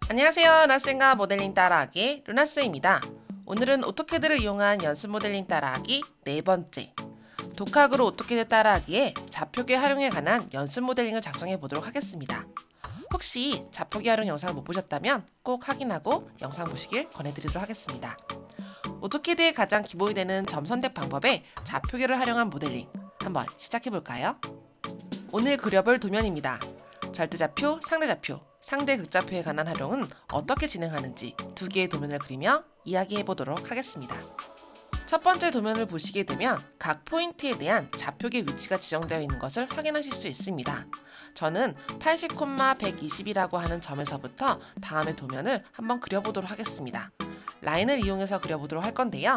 안녕하세요. 라센과 모델링 따라하기 루나스입니다. 오늘은 오토캐드를 이용한 연습 모델링 따라하기 네 번째, 독학으로 오토캐드 따라하기에 좌표계 활용에 관한 연습 모델링을 작성해 보도록 하겠습니다. 혹시 좌표계 활용 영상을 못 보셨다면 꼭 확인하고 영상 보시길 권해드리도록 하겠습니다. 오토캐드의 가장 기본이 되는 점 선택 방법에 좌표계를 활용한 모델링 한번 시작해 볼까요? 오늘 그려볼 도면입니다. 절대좌표, 상대좌표, 상대 극좌표에 관한 활용은 어떻게 진행하는지 두 개의 도면을 그리며 이야기해 보도록 하겠습니다. 첫 번째 도면을 보시게 되면 각 포인트에 대한 좌표계 위치가 지정되어 있는 것을 확인하실 수 있습니다. 저는 80,120이라고 하는 점에서부터 다음의 도면을 한번 그려보도록 하겠습니다. 라인을 이용해서 그려보도록 할 건데요.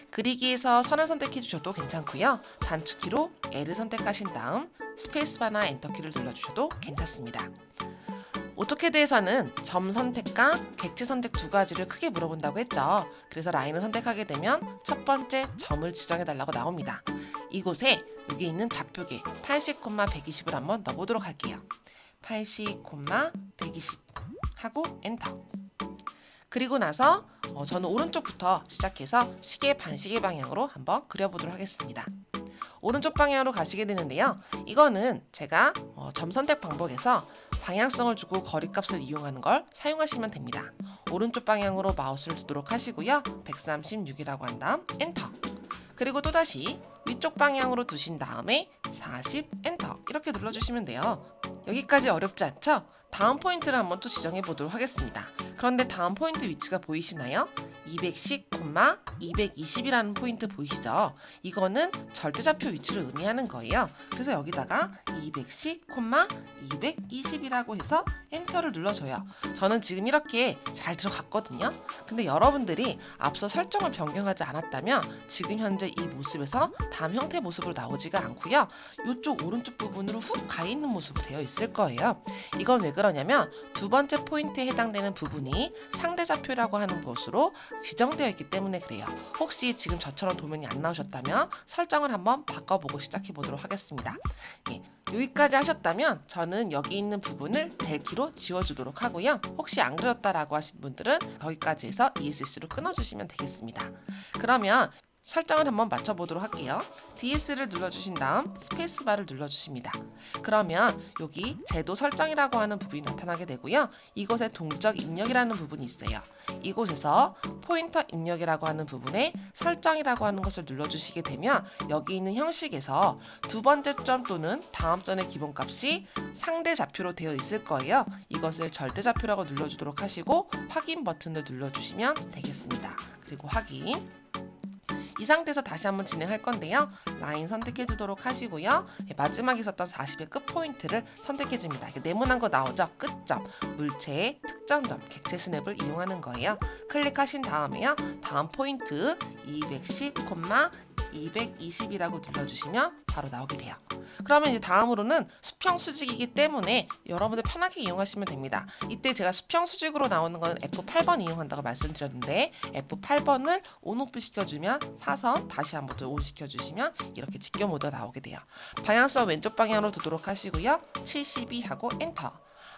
그리기에서 선을 선택해 주셔도 괜찮고요. 단축키로 L을 선택하신 다음 스페이스바나 엔터키를 눌러주셔도 괜찮습니다. 오토캐드에서는 점 선택과 객체 선택 두 가지를 크게 물어본다고 했죠. 그래서 라인을 선택하게 되면 첫 번째 점을 지정해 달라고 나옵니다. 이곳에 여기 있는 좌표계 80,120을 한번 넣어보도록 할게요. 80,120 하고 엔터. 그리고 나서 저는 오른쪽부터 시작해서 시계 반시계 방향으로 한번 그려보도록 하겠습니다. 오른쪽 방향으로 가시게 되는데요. 이거는 제가 점 선택 방법에서 방향성을 주고 거리값을 이용하는 걸 사용하시면 됩니다. 오른쪽 방향으로 마우스를 두도록 하시고요. 136이라고 한 다음 엔터. 그리고 또다시 위쪽 방향으로 두신 다음에 40 엔터 이렇게 눌러주시면 돼요. 여기까지 어렵지 않죠? 다음 포인트를 한번 또 지정해 보도록 하겠습니다. 그런데 다음 포인트 위치가 보이시나요? 210, 220이라는 포인트 보이시죠? 이거는 절대좌표 위치를 의미하는 거예요. 그래서 여기다가 210, 220이라고 해서 엔터를 눌러줘요. 저는 지금 이렇게 잘 들어갔거든요. 근데 여러분들이 앞서 설정을 변경하지 않았다면 지금 현재 이 모습에서 다음 형태 모습으로 나오지가 않고요. 이쪽 오른쪽 부분으로 훅 가 있는 모습으로 되어 있을 거예요. 이건 왜 그러냐면 두 번째 포인트에 해당되는 부분이 상대좌표라고 하는 것으로 지정되어 있기 때문에 그래요. 혹시 지금 저처럼 도면이 안 나오셨다면 설정을 한번 바꿔보고 시작해 보도록 하겠습니다. 여기까지 하셨다면 저는 여기 있는 부분을 델키로 지워주도록 하고요. 혹시 안 그렸다라고 하신 분들은 거기까지 해서 ESC로 끊어주시면 되겠습니다. 그러면 설정을 한번 맞춰보도록 할게요. DS를 눌러주신 다음 스페이스바를 눌러주십니다. 그러면 여기 제도 설정이라고 하는 부분이 나타나게 되고요. 이곳에 동적 입력이라는 부분이 있어요. 이곳에서 포인터 입력이라고 하는 부분에 설정이라고 하는 것을 눌러주시게 되면 여기 있는 형식에서 두 번째 점 또는 다음 점의 기본값이 상대 좌표로 되어 있을 거예요. 이것을 절대좌표라고 눌러주도록 하시고 확인 버튼을 눌러주시면 되겠습니다. 그리고 확인. 이 상태에서 다시 한번 진행할 건데요. 라인 선택해 주도록 하시고요. 마지막에 있었던 40의 끝 포인트를 선택해 줍니다. 네모난 거 나오죠? 끝점, 물체의 특정점, 객체 스냅을 이용하는 거예요. 클릭하신 다음에요. 다음 포인트 210, 220이라고 눌러주시면 바로 나오게 돼요. 그러면 이제 다음으로는 수평 수직이기 때문에 여러분들 편하게 이용하시면 됩니다. 이때 제가 수평 수직으로 나오는 거는 F8번 이용한다고 말씀드렸는데 F8번을 온오프 시켜주면 사선 다시 한번 더 온 시켜주시면 이렇게 직교 모드가 나오게 돼요. 방향성 왼쪽 방향으로 두도록 하시고요. 72 하고 엔터.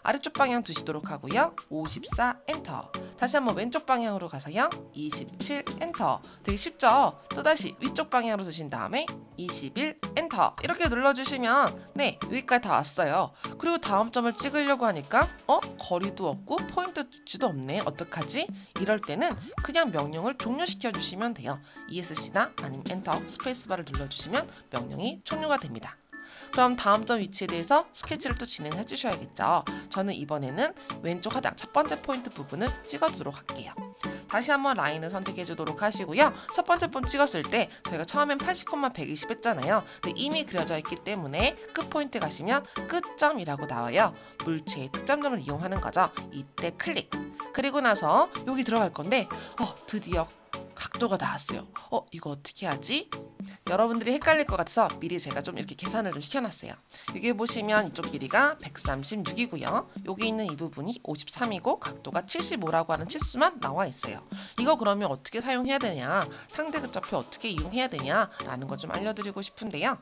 아래쪽 방향 두시도록 하고요. 54 엔터. 다시 한번 왼쪽 방향으로 가서요. 27 엔터. 되게 쉽죠? 또다시 위쪽 방향으로 두신 다음에 21 엔터. 이렇게 눌러주시면 여기까지 다 왔어요. 그리고 다음 점을 찍으려고 하니까 거리도 없고 포인트 위치도 없네. 어떡하지? 이럴 때는 그냥 명령을 종료시켜 주시면 돼요. ESC나 아니면 엔터 스페이스바를 눌러주시면 명령이 종료가 됩니다. 그럼 다음 점 위치에 대해서 스케치를 또 진행해 주셔야겠죠. 저는 이번에는 왼쪽 하단 첫 번째 포인트 부분을 찍어두도록 할게요. 다시 한번 라인을 선택해 주도록 하시고요. 첫 번째 번 찍었을 때 저희가 처음엔 80,120 했잖아요. 근데 이미 그려져 있기 때문에 끝 포인트 가시면 끝점이라고 나와요. 물체의 특정점을 이용하는 거죠. 이때 클릭. 그리고 나서 여기 들어갈 건데 드디어 각도가 나왔어요. 이거 어떻게 하지? 여러분들이 헷갈릴 것 같아서 미리 제가 좀 이렇게 계산을 좀 시켜놨어요. 여기 보시면 이쪽 길이가 136이고요. 여기 있는 이 부분이 53이고 각도가 75라고 하는 치수만 나와 있어요. 이거 그러면 어떻게 사용해야 되냐? 상대 극좌표 어떻게 이용해야 되냐라는 걸 좀 알려드리고 싶은데요.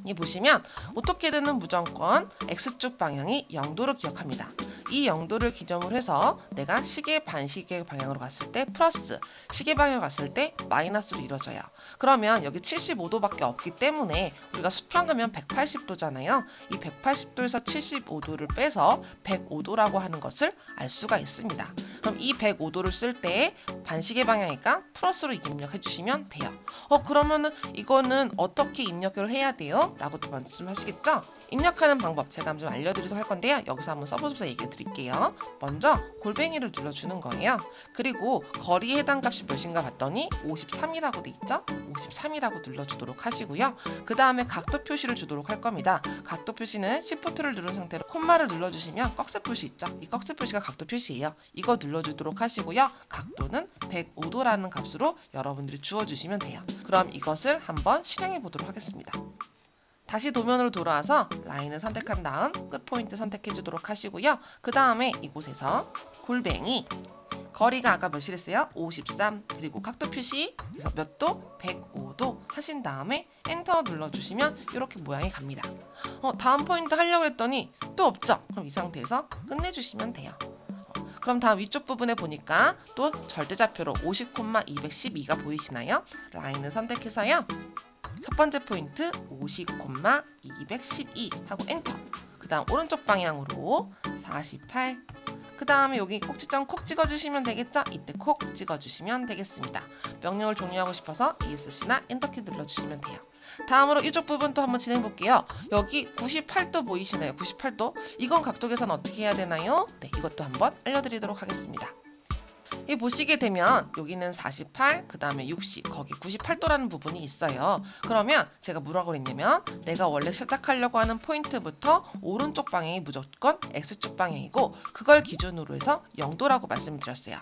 이 보시면 오토캐드는 무조건 X축 방향이 0도로 기억합니다. 이 0도를 기점으로 해서 내가 시계 반시계 방향으로 갔을 때 플러스, 시계 방향으로 갔을 때 마이너스로 이루어져요. 그러면 여기 75도밖에 없기 때문에 우리가 수평하면 180도잖아요. 이 180도에서 75도를 빼서 105도라고 하는 것을 알 수가 있습니다. 그럼 이 105도를 쓸 때 반시계 방향이니까 플러스로 입력해 주시면 돼요. 그러면은 이거는 어떻게 입력을 해야 돼요? 라고 또 말씀하시겠죠? 입력하는 방법 제가 좀 알려드리도록 할 건데요. 여기서 한번 써보면서 얘기해 드릴게요. 먼저 골뱅이를 눌러주는 거예요. 그리고 거리에 해당 값이 몇인가 봤더니 53이라고 돼 있죠? 53이라고 눌러주도록 하시고요. 그 다음에 각도 표시를 주도록 할 겁니다. 각도 표시는 Shift를 누른 상태로 콤마를 눌러주시면 꺽쇠 표시 있죠? 이 꺽쇠 표시가 각도 표시예요. 이거 눌러주도록 하시고요. 각도는 105도라는 값으로 여러분들이 주어주시면 돼요. 그럼 이것을 한번 실행해 보도록 하겠습니다. 다시 도면으로 돌아와서 라인을 선택한 다음 끝 포인트 선택해 주도록 하시고요. 그 다음에 이곳에서 골뱅이 거리가 아까 몇이랬어요? 53 그리고 각도 표시 그래서 몇 도? 105도 하신 다음에 엔터 눌러주시면 이렇게 모양이 갑니다. 다음 포인트 하려고 했더니 또 없죠? 그럼 이 상태에서 끝내주시면 돼요. 그럼 다음 위쪽 부분에 보니까 또 절대좌표로 50,212가 보이시나요? 라인을 선택해서요. 첫 번째 포인트 50,212 하고 엔터. 그 다음 오른쪽 방향으로 48. 그 다음에 여기 꼭지점 콕 찍어주시면 되겠죠? 이때 콕 찍어주시면 되겠습니다. 명령을 종료하고 싶어서 ESC나 엔터키 눌러주시면 돼요. 다음으로 이쪽 부분 또 한번 진행해 볼게요. 여기 98도 보이시나요? 98도? 이건 각도 계산 어떻게 해야 되나요? 네, 이것도 한번 알려드리도록 하겠습니다. 이 보시게 되면 여기는 48, 그 다음에 60, 거기 98도라는 부분이 있어요. 그러면 제가 뭐라고 했냐면 내가 원래 시작하려고 하는 포인트부터 오른쪽 방향이 무조건 X축 방향이고 그걸 기준으로 해서 0도라고 말씀드렸어요.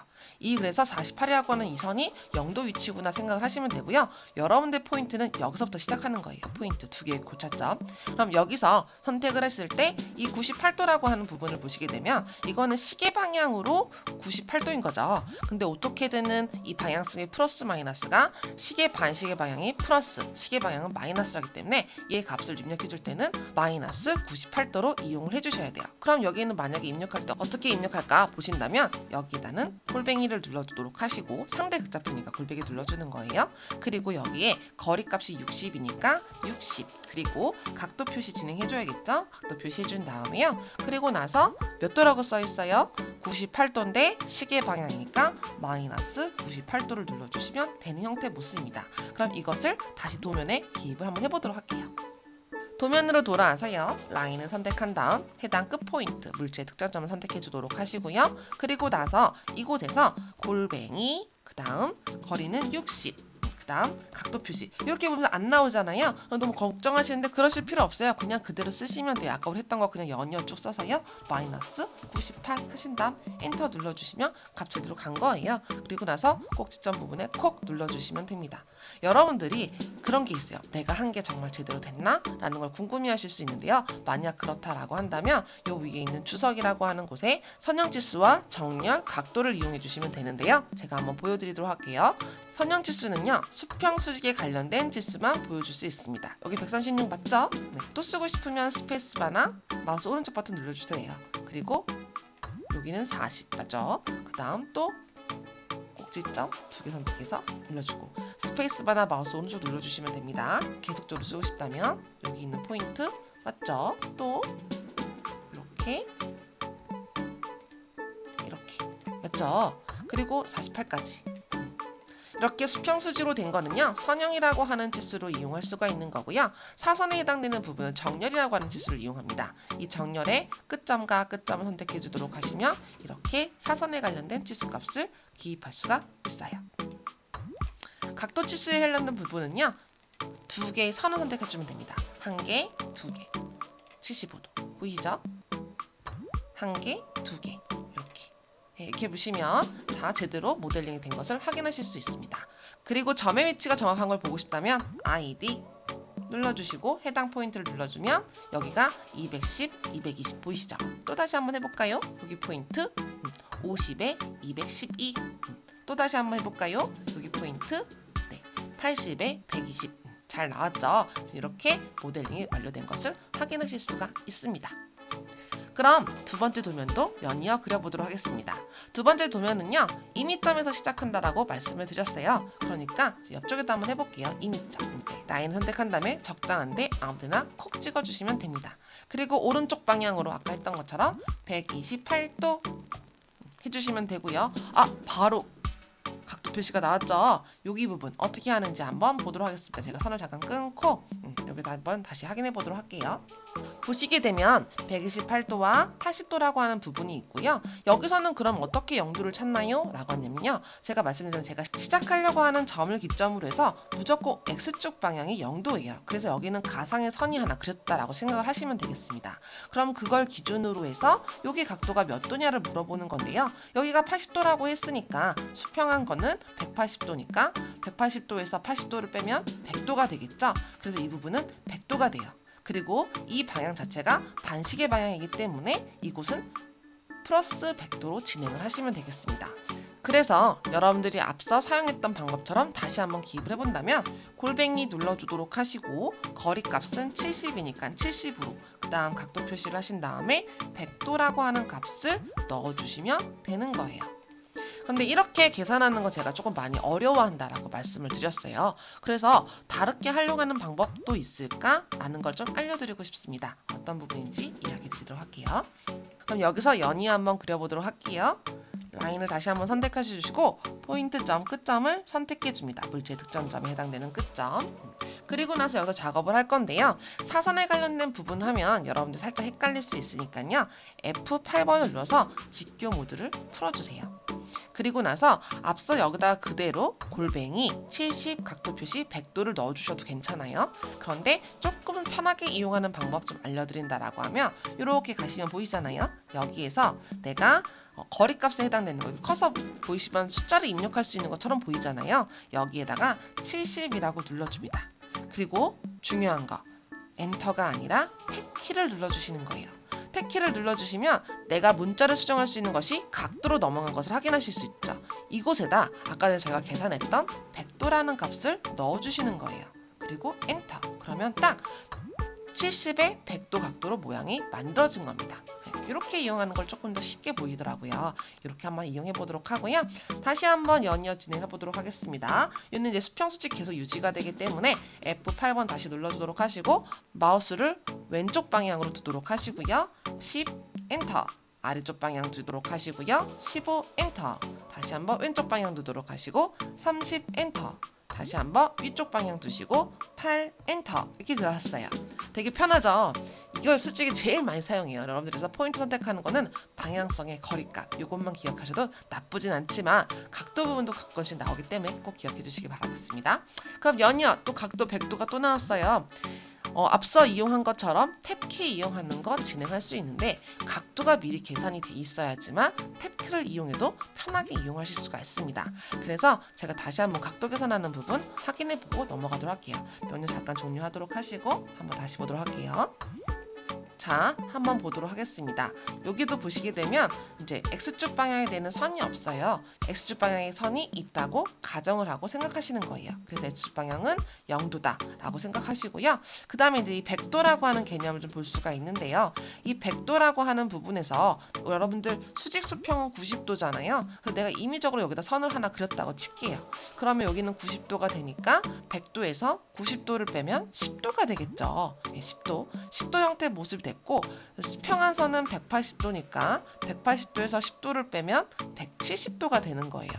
그래서 48이라고 하는 이 선이 0도 위치구나 생각을 하시면 되고요. 여러분들 포인트는 여기서부터 시작하는 거예요. 포인트 두 개의 고차점. 그럼 여기서 선택을 했을 때 이 98도라고 하는 부분을 보시게 되면 이거는 시계 방향으로 98도인 거죠. 근데 어떻게든 이 방향성의 플러스 마이너스가 시계 반시계 방향이 플러스, 시계 방향은 마이너스라기 때문에 얘 값을 입력해 줄 때는 마이너스 98도로 이용을 해주셔야 돼요. 그럼 여기는 만약에 입력할 때 어떻게 입력할까 보신다면 여기다는 골뱅이를 눌러주도록 하시고 상대 극좌표니까 골뱅이 눌러주는 거예요. 그리고 여기에 거리 값이 60이니까 60 그리고 각도 표시 진행해줘야겠죠? 각도 표시해준 다음에요. 그리고 나서 몇 도라고 써있어요? 98도인데 시계 방향이니까 마이너스 98도를 눌러주시면 되는 형태의 모습입니다. 그럼 이것을 다시 도면에 기입을 한번 해보도록 할게요. 도면으로 돌아와서요. 라인을 선택한 다음 해당 끝 포인트 물체 특정점을 선택해 주도록 하시고요. 그리고 나서 이곳에서 골뱅이 그 다음 거리는 60 그 다음 각도 표시 이렇게 보면 안 나오잖아요. 너무 걱정하시는데 그러실 필요 없어요. 그냥 그대로 쓰시면 돼요. 아까 우리 했던 거 그냥 연이어 쭉 써서요. 마이너스 98 하신 다음 엔터 눌러주시면 값 제대로 간 거예요. 그리고 나서 꼭지점 부분에 콕 눌러주시면 됩니다. 여러분들이 그런 게 있어요. 내가 한 게 정말 제대로 됐나? 라는 걸 궁금해하실 수 있는데요. 만약 그렇다라고 한다면 요 위에 있는 주석이라고 하는 곳에 선형지수와 정렬, 각도를 이용해 주시면 되는데요. 제가 한번 보여드리도록 할게요. 선형지수는요. 수평수직에 관련된 지수만 보여줄 수 있습니다. 여기 136 맞죠? 네, 또 쓰고 싶으면 스페이스바나 마우스 오른쪽 버튼 눌러주세요. 그리고 여기는 40 맞죠? 그 다음 또 꼭지점 두 개 선택해서 눌러주고 스페이스바나 마우스 오른쪽 눌러주시면 됩니다. 계속적으로 쓰고 싶다면 여기 있는 포인트 맞죠? 또 이렇게 맞죠? 그리고 48까지 이렇게 수평수지로 된 거는요. 선형이라고 하는 지수로 이용할 수가 있는 거고요. 사선에 해당되는 부분은 정렬이라고 하는 지수를 이용합니다. 이 정렬의 끝점과 끝점을 선택해 주도록 하시면 이렇게 사선에 관련된 지수값을 기입할 수가 있어요. 각도 지수에 해당되는 부분은요. 두 개의 선을 선택해 주면 됩니다. 한 개, 두 개. 75도. 보이죠? 한 개, 두 개. 이렇게 보시면 다 제대로 모델링이 된 것을 확인하실 수 있습니다. 그리고 점의 위치가 정확한 걸 보고 싶다면 ID 눌러주시고 해당 포인트를 눌러주면 여기가 210, 220 보이시죠? 또 다시 한번 해볼까요? 여기 포인트 50에 212 또 다시 한번 해볼까요? 여기 포인트 80에 120 잘 나왔죠? 이렇게 모델링이 완료된 것을 확인하실 수가 있습니다. 그럼 두 번째 도면도 연이어 그려보도록 하겠습니다. 두 번째 도면은요, 임의점에서 시작한다라고 말씀을 드렸어요. 그러니까 옆쪽에도 한번 해볼게요. 임의점. 라인 선택한 다음에 적당한데 아무데나 콕 찍어주시면 됩니다. 그리고 오른쪽 방향으로 아까 했던 것처럼 128도 해주시면 되고요. 바로 각도 표시가 나왔죠? 여기 부분 어떻게 하는지 한번 보도록 하겠습니다. 제가 선을 잠깐 끊고 여기다 한번 다시 확인해 보도록 할게요. 보시게 되면 128도와 80도라고 하는 부분이 있고요. 여기서는 그럼 어떻게 영도를 찾나요? 라고 하냐면요, 제가 말씀드린 제가 시작하려고 하는 점을 기점으로 해서 무조건 X축 방향이 0도예요. 그래서 여기는 가상의 선이 하나 그렸다라고 생각을 하시면 되겠습니다. 그럼 그걸 기준으로 해서 여기 각도가 몇 도냐를 물어보는 건데요. 여기가 80도라고 했으니까 수평한 거는 180도니까 180도에서 80도를 빼면 100도가 되겠죠. 그래서 이 부분은 100도가 돼요. 그리고 이 방향 자체가 반시계 방향이기 때문에 이곳은 플러스 100도로 진행을 하시면 되겠습니다. 그래서 여러분들이 앞서 사용했던 방법처럼 다시 한번 기입을 해본다면 골뱅이 눌러주도록 하시고 거리값은 70이니까 70으로 그 다음 각도 표시를 하신 다음에 100도라고 하는 값을 넣어주시면 되는 거예요. 근데 이렇게 계산하는 거 제가 조금 많이 어려워한다라고 말씀을 드렸어요. 그래서 다르게 하려고 하는 방법도 있을까? 라는 걸 좀 알려드리고 싶습니다. 어떤 부분인지 이야기 드리도록 할게요. 그럼 여기서 연이 한번 그려보도록 할게요. 라인을 다시 한번 선택해 주시고 포인트점, 끝점을 선택해 줍니다. 물체 득점점에 해당되는 끝점. 그리고 나서 여기서 작업을 할 건데요. 사선에 관련된 부분 하면 여러분들 살짝 헷갈릴 수 있으니까요. F8번을 눌러서 직교 모드를 풀어주세요. 그리고 나서 앞서 여기다가 그대로 골뱅이 70 각도 표시 100도를 넣어주셔도 괜찮아요. 그런데 조금 편하게 이용하는 방법 좀 알려드린다라고 하면 이렇게 가시면 보이잖아요. 여기에서 내가 거리값에 해당되는 거, 커서 보이시면 숫자를 입력할 수 있는 것처럼 보이잖아요. 여기에다가 70이라고 눌러줍니다. 그리고 중요한 거, 엔터가 아니라 탭키를 눌러주시는 거예요. 탭키를 눌러주시면 내가 문자를 수정할 수 있는 것이 각도로 넘어간 것을 확인하실 수 있죠. 이곳에다 아까 전에 제가 계산했던 100도라는 값을 넣어주시는 거예요. 그리고 엔터. 그러면 딱 70의 100도 각도로 모양이 만들어진 겁니다. 이렇게 이용하는 걸 조금 더 쉽게 보이더라고요. 이렇게 한번 이용해 보도록 하고요. 다시 한번 연이어 진행해 보도록 하겠습니다. 얘는 이제 수평 수직 계속 유지가 되기 때문에 F8번 다시 눌러주도록 하시고 마우스를 왼쪽 방향으로 두도록 하시고요. 10 엔터. 아래쪽 방향 두도록 하시고요. 15 엔터. 다시 한번 왼쪽 방향 두도록 하시고 30 엔터. 다시 한번 위쪽 방향 두시고 8 엔터. 이렇게 들어갔어요. 되게 편하죠? 이걸 솔직히 제일 많이 사용해요. 여러분들 그래서 포인트 선택하는 거는 방향성의 거리값 이것만 기억하셔도 나쁘진 않지만 각도 부분도 가끔씩 나오기 때문에 꼭 기억해 주시기 바라겠습니다. 그럼 연이어 또 각도 100도가 또 나왔어요. 앞서 이용한 것처럼 탭키 이용하는 거 진행할 수 있는데 각도가 미리 계산이 돼 있어야지만 탭키를 이용해도 편하게 이용하실 수가 있습니다. 그래서 제가 다시 한번 각도 계산하는 부분 확인해보고 넘어가도록 할게요. 명령 잠깐 종료하도록 하시고 한번 다시 보도록 할게요. 자, 한번 보도록 하겠습니다. 여기도 보시게 되면 이제 X축 방향에 되는 선이 없어요. X축 방향에 선이 있다고 가정을 하고 생각하시는 거예요. 그래서 X축 방향은 0도다 라고 생각하시고요. 그 다음에 이제 이 100도라고 하는 개념을 좀 볼 수가 있는데요. 이 100도라고 하는 부분에서 여러분들 수직 수평은 90도잖아요. 그래서 내가 임의적으로 여기다 선을 하나 그렸다고 칠게요. 그러면 여기는 90도가 되니까 100도에서 90도를 빼면 10도가 되겠죠. 네, 10도 형태의 모습이 됐고 수평한 선은 180도니까 180도에서 10도를 빼면 170도가 되는 거예요.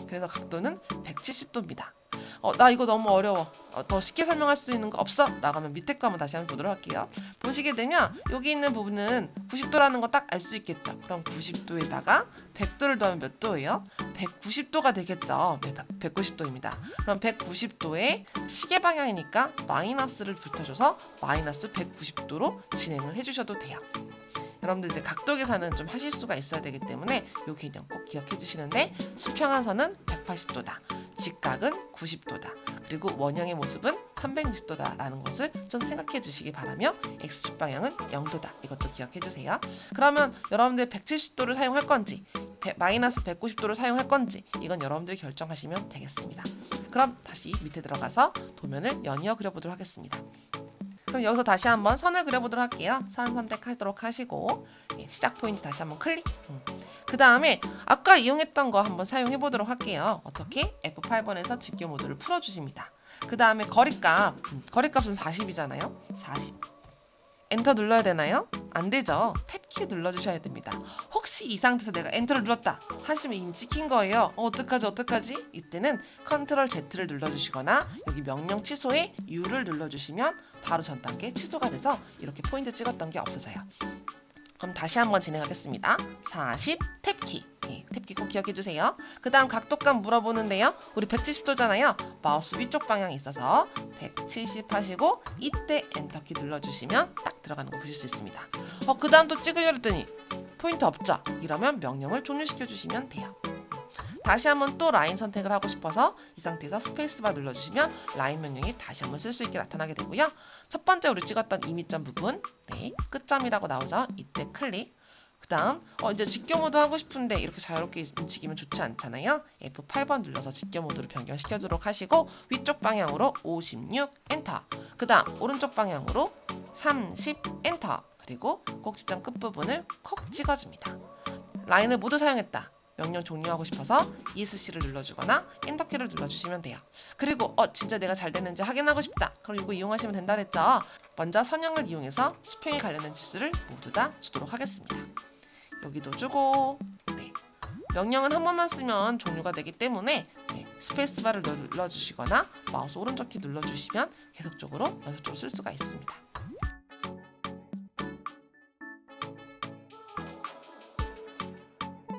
그래서 각도는 170도입니다. 나 이거 너무 어려워. 더 쉽게 설명할 수 있는 거 없어? 라고 하면 밑에 거 한번 다시 한번 보도록 할게요. 보시게 되면 여기 있는 부분은 90도라는 거 딱 알 수 있겠죠. 그럼 90도에다가 100도를 더하면 몇 도예요? 190도가 되겠죠. 네, 190도입니다. 그럼 190도에 시계 방향이니까 마이너스를 붙여줘서 마이너스 190도로 진행을 해주셔도 돼요. 여러분들 이제 각도 계산은 좀 하실 수가 있어야 되기 때문에 이 개념 꼭 기억해 주시는데 수평한 선은 180도다. 직각은 90도다. 그리고 원형의 모습은 360도다 라는 것을 좀 생각해 주시기 바라며 X축 방향은 0도다. 이것도 기억해 주세요. 그러면 여러분들 170도를 사용할 건지 마이너스 190도를 사용할 건지 이건 여러분들이 결정하시면 되겠습니다. 그럼 다시 밑에 들어가서 도면을 연이어 그려보도록 하겠습니다. 그럼 여기서 다시 한번 선을 그려보도록 할게요. 선 선택하도록 하시고 시작 포인트 다시 한번 클릭. 그 다음에 아까 이용했던 거 한번 사용해 보도록 할게요. 어떻게? F8번에서 직교 모드를 풀어주십니다. 그 다음에 거리값은 40이잖아요. 40. 엔터 눌러야 되나요? 안 되죠. 탭키 눌러주셔야 됩니다. 혹시 이 상태에서 내가 엔터를 눌렀다 하시면 이미 찍힌 거예요. 어떡하지? 이때는 컨트롤 Z를 눌러주시거나 여기 명령 취소에 U를 눌러주시면 바로 전 단계 취소가 돼서 이렇게 포인트 찍었던 게 없어져요. 그럼 다시 한번 진행하겠습니다. 40 탭키. 탭키 꼭 기억해주세요. 그 다음 각도값 물어보는데요. 우리 170도잖아요. 마우스 위쪽 방향에 있어서 170 하시고 이때 엔터키 눌러주시면 딱 들어가는 거 보실 수 있습니다. 그 다음 또 찍으려 했더니 포인트 없죠? 이러면 명령을 종료시켜주시면 돼요. 다시 한번 또 라인 선택을 하고 싶어서 이 상태에서 스페이스바 눌러주시면 라인 명령이 다시 한번 쓸 수 있게 나타나게 되고요. 첫 번째 우리 찍었던 이미점 부분, 끝점이라고 나오죠. 이때 클릭. 그 다음 이제 직교 모드 하고 싶은데 이렇게 자유롭게 움직이면 좋지 않잖아요. F8번 눌러서 직교 모드로 변경시켜주도록 하시고 위쪽 방향으로 56 엔터. 그 다음 오른쪽 방향으로 30 엔터. 그리고 꼭지점 끝부분을 콕 찍어줍니다. 라인을 모두 사용했다. 명령 종료하고 싶어서 ESC를 눌러주거나 엔터키를 눌러주시면 돼요. 그리고 진짜 내가 잘 됐는지 확인하고 싶다. 그럼 이거 이용하시면 된다 그랬죠. 먼저 선형을 이용해서 수평에 관련된 지수를 모두 다 주도록 하겠습니다. 여기도 주고 명령은 한 번만 쓰면 종료가 되기 때문에 스페이스바를 눌러주시거나 마우스 오른쪽 키 눌러주시면 계속적으로 연속적으로 쓸 수가 있습니다.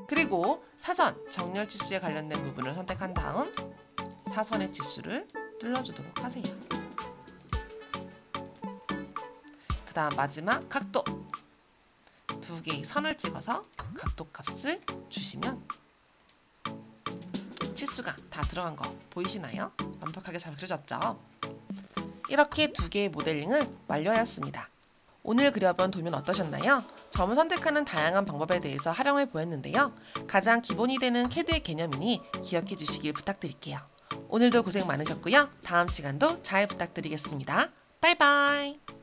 그리고 사선, 정렬 지수에 관련된 부분을 선택한 다음 사선의 지수를 눌러주도록 하세요. 그 다음 마지막 각도. 두 개의 선을 찍어서 각도 값을 주시면 치수가 다 들어간 거 보이시나요? 완벽하게 잘 그려졌죠? 이렇게 두 개의 모델링을 완료하였습니다. 오늘 그려본 도면 어떠셨나요? 점을 선택하는 다양한 방법에 대해서 활용해 보였는데요. 가장 기본이 되는 CAD의 개념이니 기억해 주시길 부탁드릴게요. 오늘도 고생 많으셨고요. 다음 시간도 잘 부탁드리겠습니다. 바이바이.